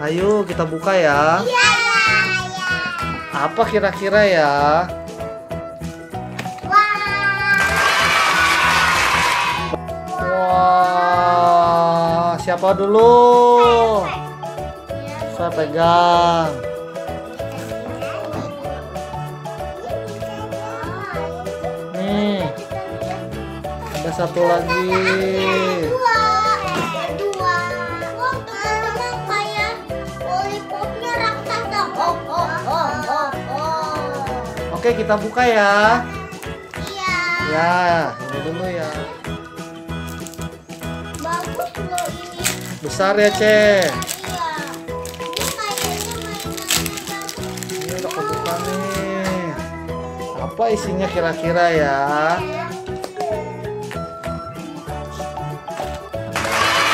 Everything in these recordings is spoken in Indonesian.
Ayo kita buka ya. Iya. Apa kira-kira ya? Wah, siapa dulu? Saya pegang. Nih, ada satu lagi. Oke, kita buka ya. Iya. Ya, ini dulu ya. Bagus loh ini. Besar ya, Ce. Iya. Ini kayaknya mainannya bagus. Ini udah kebuka nih. Apa isinya kira-kira ya?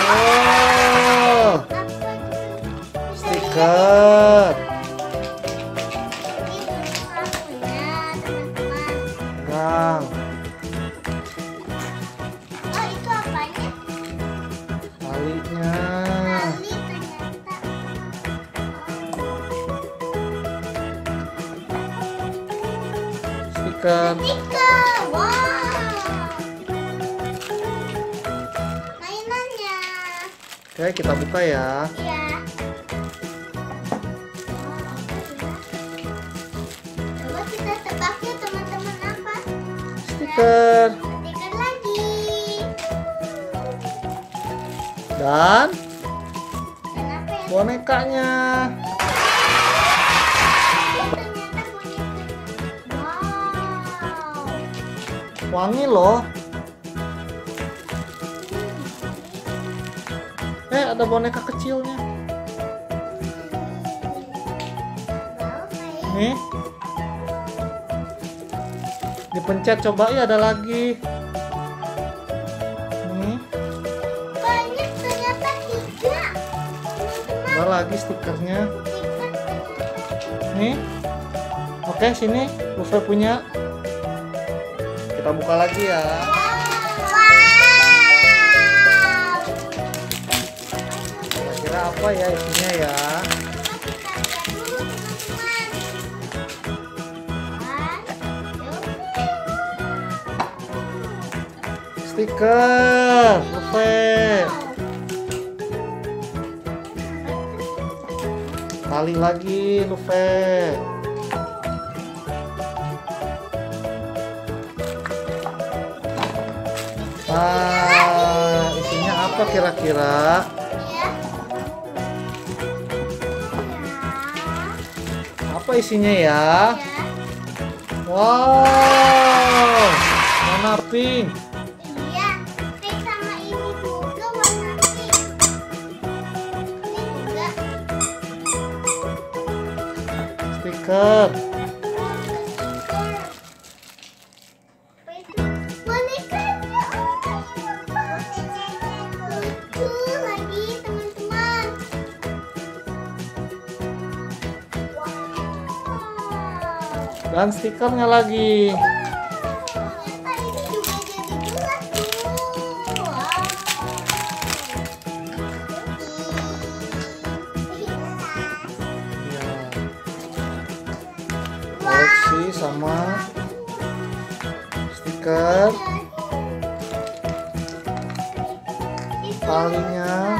Oh, stiker. Pegang. Oh, itu apanya? Talinya. Tali ternyata. Stiker. Stiker. Wow. Mainannya. Oke, kita buka ya. Iya. Coba kita tebak yuk teman-teman apa? Stiker. Stiker lagi. Dan Dan apa ya? bonekanya. Ternyata bonekanya. Wow. Wangi loh. Ada boneka kecilnya. Nih. Dipencet coba ya, ada lagi. Nih, Banyak ternyata 3. ada lagi stikernya. Stiker. Nih. Oke, sini Luffy punya. Kita buka lagi ya. Kira-kira apa ya isinya ya? Stiker Luffy. Tali lagi Luffy. Isinya apa kira-kira? Apa isinya ya? Wow, warna pink. Iya, pink sama ini juga warna pink. Ini juga. Stiker. Bonekanya, lucu lagi teman-teman. Wow. Dan stikernya lagi. Ternyata ini juga jadi gelas tuh. Wow. Ya. Koleksi sama stiker. Talinya.